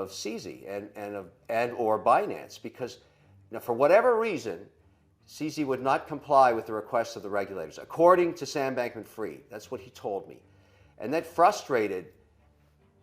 of CZ and or Binance, because for whatever reason, CZ would not comply with the requests of the regulators, according to Sam Bankman-Fried. That's what he told me. And that frustrated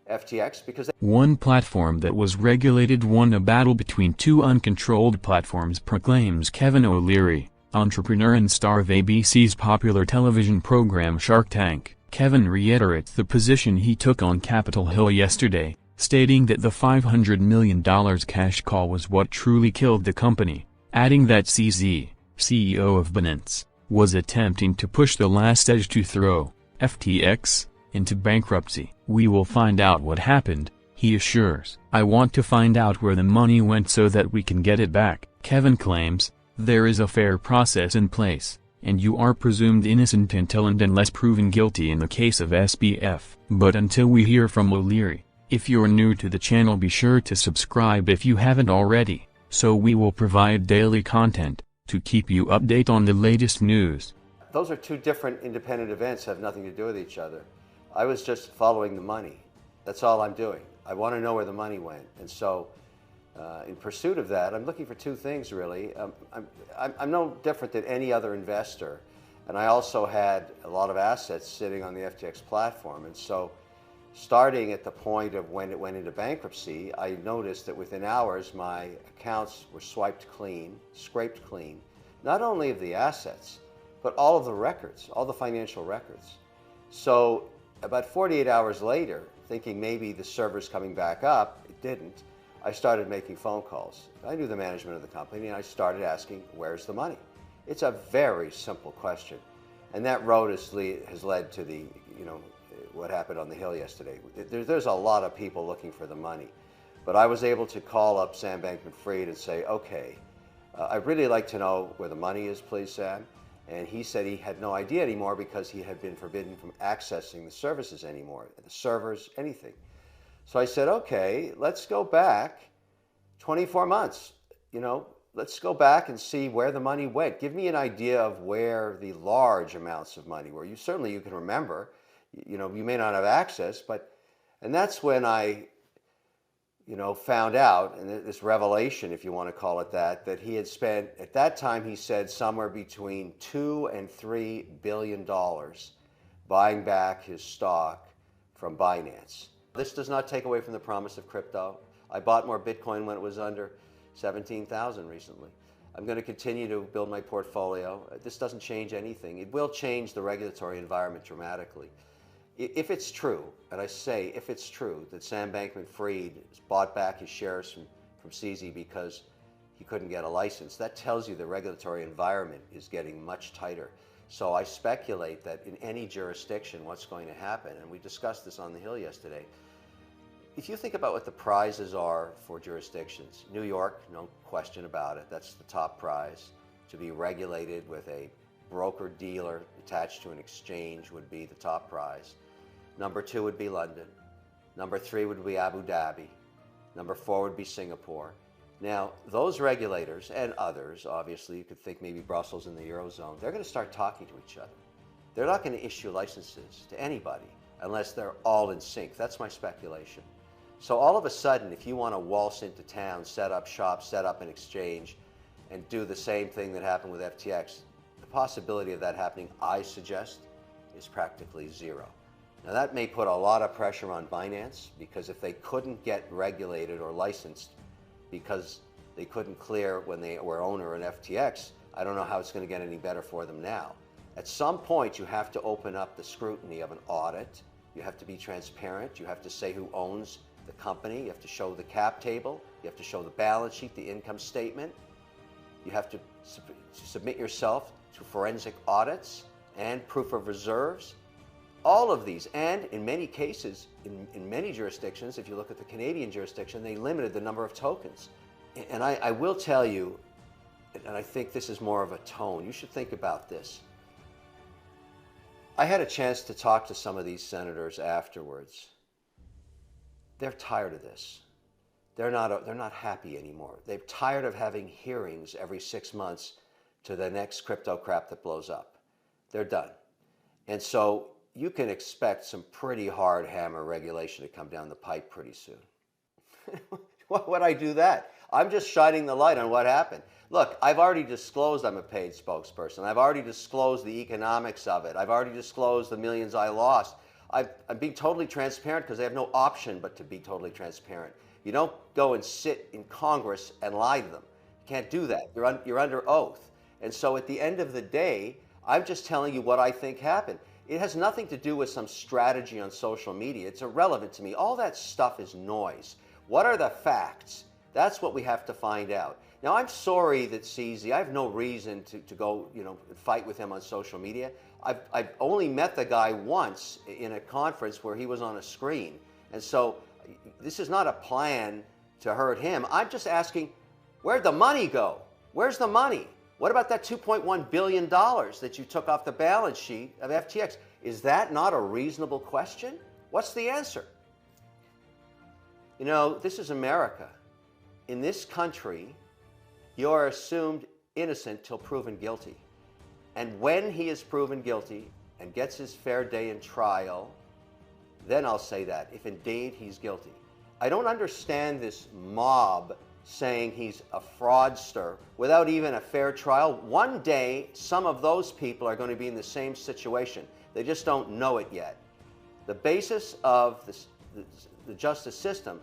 FTX because one platform that was regulated won a battle between two uncontrolled platforms, proclaims Kevin O'Leary, entrepreneur and star of ABC's popular television program Shark Tank. Kevin reiterates the position he took on Capitol Hill yesterday, stating that the $500 million cash call was what truly killed the company, adding that CZ, CEO of Binance, was attempting to push the last edge to throw FTX into bankruptcy. "We will find out what happened," he assures. "I want to find out where the money went so that we can get it back." Kevin claims, "There is a fair process in place, and you are presumed innocent until and unless proven guilty in the case of SBF. But until we hear from O'Leary, if you're new to the channel, be sure to subscribe if you haven't already, so we will provide daily content to keep you updated on the latest news." Those are two different independent events, have nothing to do with each other. I was just following the money. That's all I'm doing. I want to know where the money went. And so in pursuit of that, I'm looking for two things, really. I'm no different than any other investor. And I also had a lot of assets sitting on the FTX platform. And so starting at the point of when it went into bankruptcy, I noticed that within hours, my accounts were swiped clean, scraped clean, not only of the assets, but all of the records, all the financial records. So about 48 hours later, thinking maybe the server's coming back up, it didn't, I started making phone calls. I knew the management of the company, and I started asking, where's the money? It's a very simple question. And that road has led to the, what happened on the Hill yesterday. There's a lot of people looking for the money. But I was able to call up Sam Bankman-Fried and say, okay, I'd really like to know where the money is, please, Sam. And he said he had no idea anymore because he had been forbidden from accessing the services anymore, the servers, anything. So I said, okay, let's go back 24 months. Let's go back and see where the money went. Give me an idea of where the large amounts of money were. You can remember. You may not have access, and that's when I found out, and this revelation, if you want to call it that he had spent, at that time he said, somewhere between $2 and $3 billion buying back his stock from Binance. This does not take away from the promise of crypto. I bought more Bitcoin when it was under 17,000 recently. I'm going to continue to build my portfolio. This doesn't change anything. It will change the regulatory environment dramatically. If it's true, and I say if it's true, that Sam Bankman-Fried bought back his shares from CZ because he couldn't get a license, that tells you the regulatory environment is getting much tighter. So I speculate that in any jurisdiction, what's going to happen, and we discussed this on the Hill yesterday, if you think about what the prizes are for jurisdictions, New York, no question about it, that's the top prize. To be regulated with a broker-dealer attached to an exchange would be the top prize. Number 2 would be London. Number 3 would be Abu Dhabi. Number 4 would be Singapore. Now, those regulators and others, obviously, you could think maybe Brussels and the Eurozone, they're going to start talking to each other. They're not going to issue licenses to anybody unless they're all in sync. That's my speculation. So all of a sudden, if you want to waltz into town, set up shop, set up an exchange, and do the same thing that happened with FTX, the possibility of that happening, I suggest, is practically zero. Now that may put a lot of pressure on Binance, because if they couldn't get regulated or licensed because they couldn't clear when they were owner in FTX, I don't know how it's going to get any better for them now. At some point, you have to open up the scrutiny of an audit. You have to be transparent. You have to say who owns the company. You have to show the cap table. You have to show the balance sheet, the income statement. You have to submit yourself to forensic audits and proof of reserves. All of these, and in many cases, in many jurisdictions, if you look at the Canadian jurisdiction, they limited the number of tokens. And I will tell you, and I think this is more of a tone, you should think about this. I had a chance to talk to some of these senators afterwards. They're tired of this. They're not happy anymore. They're tired of having hearings every 6 months to the next crypto crap that blows up. They're done. And so you can expect some pretty hard hammer regulation to come down the pipe pretty soon. Why would I do that? I'm just shining the light on what happened. Look, I've already disclosed I'm a paid spokesperson. I've already disclosed the economics of it. I've already disclosed the millions I lost. I'm being totally transparent because I have no option but to be totally transparent. You don't go and sit in Congress and lie to them. You can't do that. You're under oath. And so at the end of the day, I'm just telling you what I think happened. It has nothing to do with some strategy on social media. It's irrelevant to me. All that stuff is noise. What are the facts? That's what we have to find out. Now, I'm sorry that CZ, I have no reason to go, fight with him on social media. I've only met the guy once in a conference where he was on a screen. And so this is not a plan to hurt him. I'm just asking, where'd the money go? Where's the money? What about that $2.1 billion that you took off the balance sheet of FTX? Is that not a reasonable question? What's the answer? This is America. In this country, you are assumed innocent till proven guilty. And when he is proven guilty and gets his fair day in trial, then I'll say that, if indeed he's guilty. I don't understand this mob saying he's a fraudster without even a fair trial. One day, some of those people are going to be in the same situation. They just don't know it yet. The basis of the justice system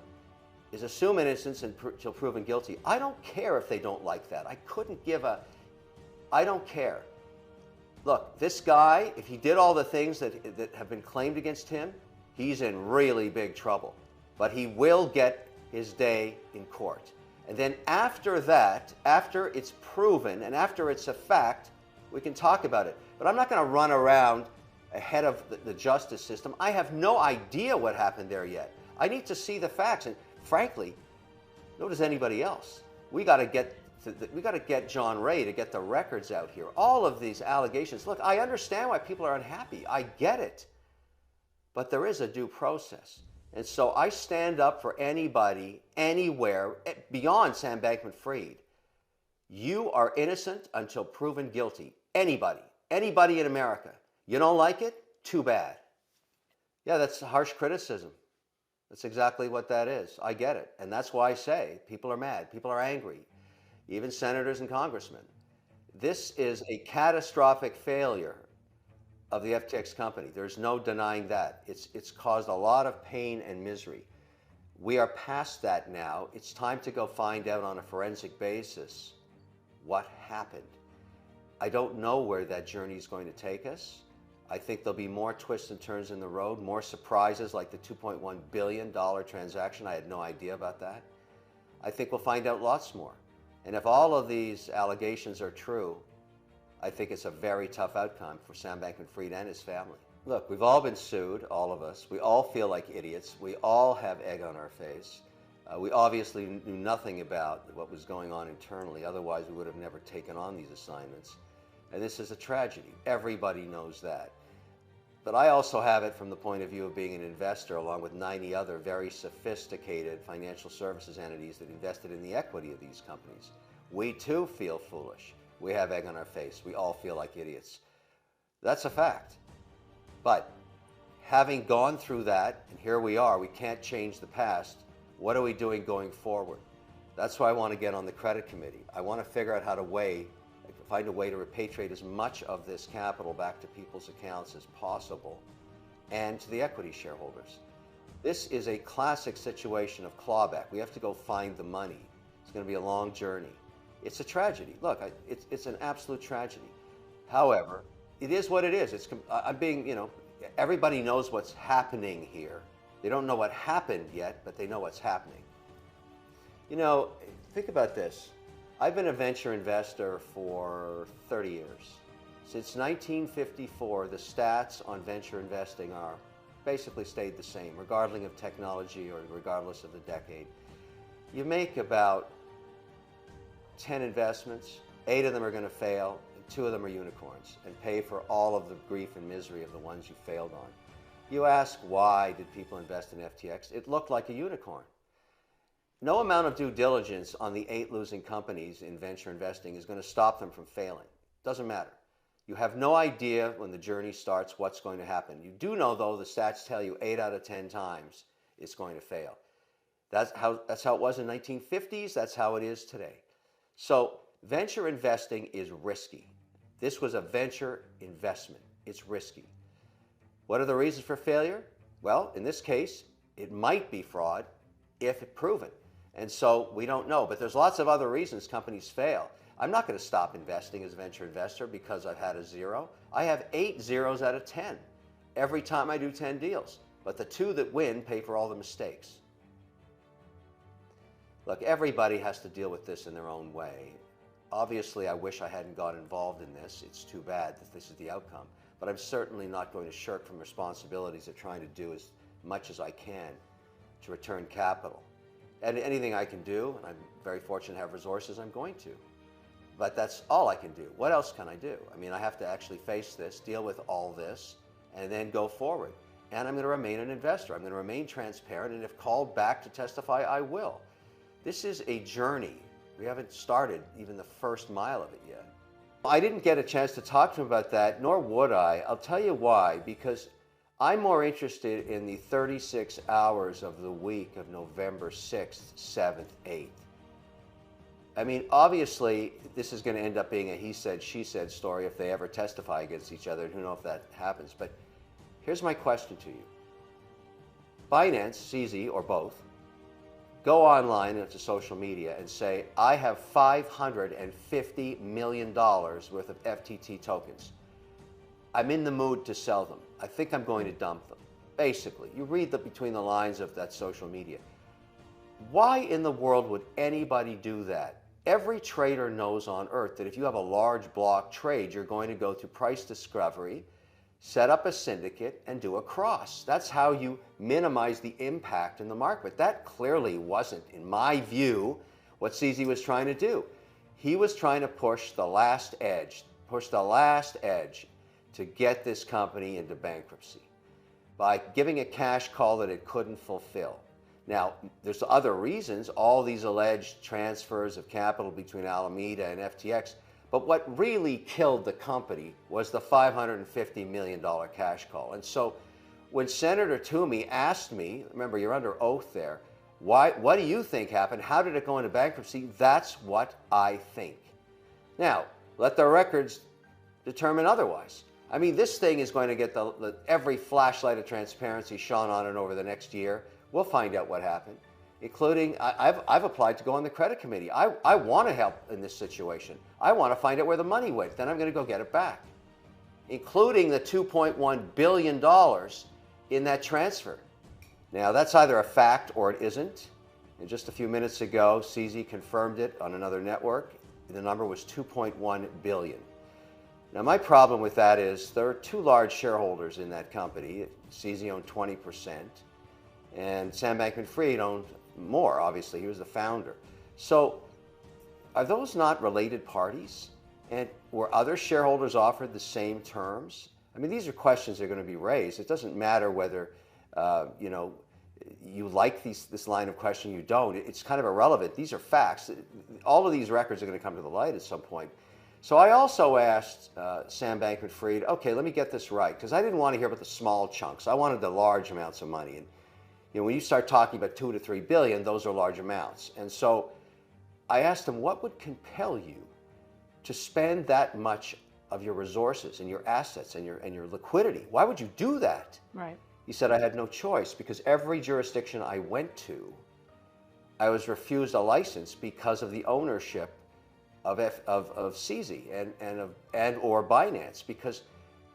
is assume innocence until proven guilty. I don't care if they don't like that. I don't care. Look, this guy, if he did all the things that have been claimed against him, he's in really big trouble. But he will get his day in court. And then after that, after it's proven and after it's a fact, we can talk about it. But I'm not going to run around ahead of the justice system. I have no idea what happened there yet. I need to see the facts. And frankly, nor does anybody else. We got to get John Ray to get the records out here. All of these allegations. Look, I understand why people are unhappy. I get it. But there is a due process. And so I stand up for anybody, anywhere, beyond Sam Bankman-Fried. You are innocent until proven guilty. Anybody in America. You don't like it? Too bad. Yeah, that's harsh criticism. That's exactly what that is. I get it. And that's why I say people are mad. People are angry. Even senators and congressmen. This is a catastrophic failure of the FTX company. There's no denying that. It's caused a lot of pain and misery. We are past that now. It's time to go find out on a forensic basis what happened. I don't know where that journey is going to take us. I think there'll be more twists and turns in the road, more surprises like the $2.1 billion transaction. I had no idea about that. I think we'll find out lots more. And if all of these allegations are true, I think it's a very tough outcome for Sam Bankman-Fried and his family. Look, we've all been sued, all of us. We all feel like idiots. We all have egg on our face. We obviously knew nothing about what was going on internally. Otherwise, we would have never taken on these assignments. And this is a tragedy. Everybody knows that. But I also have it from the point of view of being an investor, along with 90 other very sophisticated financial services entities that invested in the equity of these companies. We too feel foolish. We have egg on our face. We all feel like idiots. That's a fact. But having gone through that, and here we are, we can't change the past. What are we doing going forward? That's why I want to get on the credit committee. I want to figure out how to find a way to repatriate as much of this capital back to people's accounts as possible and to the equity shareholders. This is a classic situation of clawback. We have to go find the money. It's going to be a long journey. It's a tragedy. Look, it's an absolute tragedy. However, it is what it is. I'm being, everybody knows what's happening here. They don't know what happened yet, but they know what's happening. Think about this. I've been a venture investor for 30 years. Since 1954, the stats on venture investing are basically stayed the same, regardless of technology or regardless of the decade. You make about 10 investments, 8 of them are going to fail, and 2 of them are unicorns, and pay for all of the grief and misery of the ones you failed on. You ask, why did people invest in FTX? It looked like a unicorn. No amount of due diligence on the 8 losing companies in venture investing is going to stop them from failing. Doesn't matter. You have no idea when the journey starts what's going to happen. You do know, though, the stats tell you 8 out of 10 times it's going to fail. That's how it was in the 1950s. That's how it is today. So venture investing is risky. This was a venture investment. It's risky. What are the reasons for failure? Well, in this case, it might be fraud if proven. And so we don't know. But there's lots of other reasons companies fail. I'm not going to stop investing as a venture investor because I've had a zero. I have 8 zeros out of 10 every time I do 10 deals. But the 2 that win pay for all the mistakes. Look, everybody has to deal with this in their own way. Obviously, I wish I hadn't got involved in this. It's too bad that this is the outcome. But I'm certainly not going to shirk from responsibilities of trying to do as much as I can to return capital. And anything I can do, and I'm very fortunate to have resources, I'm going to. But that's all I can do. What else can I do? I mean, I have to actually face this, deal with all this, and then go forward. And I'm going to remain an investor. I'm going to remain transparent, and if called back to testify, I will. This is a journey. We haven't started even the first mile of it yet. I didn't get a chance to talk to him about that, nor would I. I'll tell you why, because I'm more interested in the 36 hours of the week of November 6th, 7th, 8th. I mean, obviously, this is going to end up being a he said, she said story if they ever testify against each other. Who knows if that happens. But here's my question to you. Binance, CZ, or both, go online into social media and say, I have $550 million worth of FTT tokens. I'm in the mood to sell them. I think I'm going to dump them. Basically, you read between the lines of that social media. Why in the world would anybody do that? Every trader knows on earth that if you have a large block trade, you're going to go through price discovery, set up a syndicate, and do a cross. That's how you minimize the impact in the market. But that clearly wasn't, in my view, what CZ was trying to do. He was trying to push the last edge to get this company into bankruptcy by giving a cash call that it couldn't fulfill. Now, there's other reasons, all these alleged transfers of capital between Alameda and FTX, but what really killed the company was the $550 million cash call. And so when Senator Toomey asked me, remember you're under oath there, what do you think happened? How did it go into bankruptcy? That's what I think. Now, let the records determine otherwise. I mean, this thing is going to get every flashlight of transparency shone on it over the next year. We'll find out what happened, including I've applied to go on the credit committee. I want to help in this situation. I want to find out where the money went. Then I'm going to go get it back, including the $2.1 billion in that transfer. Now, that's either a fact or it isn't. And just a few minutes ago, CZ confirmed it on another network. The number was $2.1 billion. Now, my problem with that is there are 2 large shareholders in that company. CZ owned 20%. And Sam Bankman-Fried owned more, obviously. He was the founder. So are those not related parties? And were other shareholders offered the same terms? I mean, these are questions that are going to be raised. It doesn't matter whether, you like this line of questioning, you don't. It's kind of irrelevant. These are facts. All of these records are going to come to the light at some point. So I also asked Sam Bankman-Fried, okay, let me get this right, because I didn't want to hear about the small chunks. I wanted the large amounts of money. And when you start talking about 2 to 3 billion, those are large amounts. And so I asked him, what would compel you to spend that much of your resources and your assets and your liquidity? Why would you do that? Right. He said, I had no choice because every jurisdiction I went to, I was refused a license because of the ownership of CZ and or Binance. Because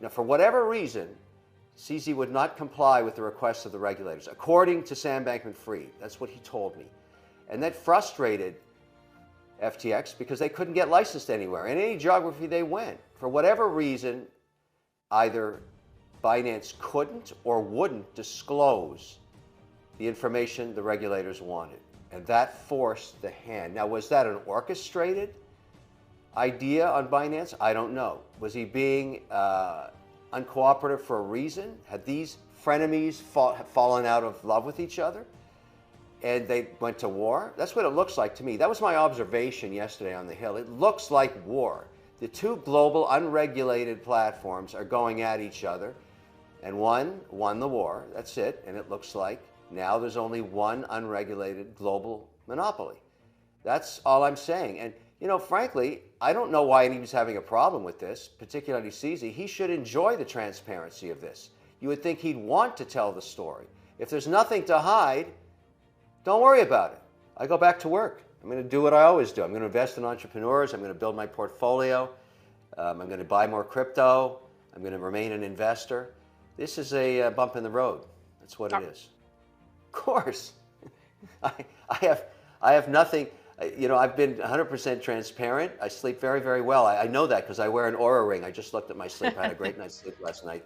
for whatever reason, CZ would not comply with the requests of the regulators, according to Sam Bankman-Fried. That's what he told me. And that frustrated FTX because they couldn't get licensed anywhere. In any geography they went. For whatever reason, either Binance couldn't or wouldn't disclose the information the regulators wanted. And that forced the hand. Now, was that an orchestrated idea on Binance? I don't know. Was he being uncooperative for a reason? Had these frenemies fallen out of love with each other and they went to war? That's what it looks like to me. That was my observation yesterday on the Hill. It looks like war. The 2 global unregulated platforms are going at each other, and one won the war. That's it. And it looks like Now there's only one unregulated global monopoly. That's all I'm saying. And, you know, frankly, I don't know why he was having a problem with this, particularly CZ. He should enjoy the transparency of this. You would think he'd want to tell the story. If there's nothing to hide, don't worry about it. I go back to work. I'm going to do what I always do. I'm going to invest in entrepreneurs. I'm going to build my portfolio. I'm going to buy more crypto. I'm going to remain an investor. This is a bump in the road. That's what it is. Of course. I have nothing. You know, I've been 100% transparent. I sleep very, very well. I know that because I wear an Aura ring. I just looked at my sleep. I had a great night's sleep last night.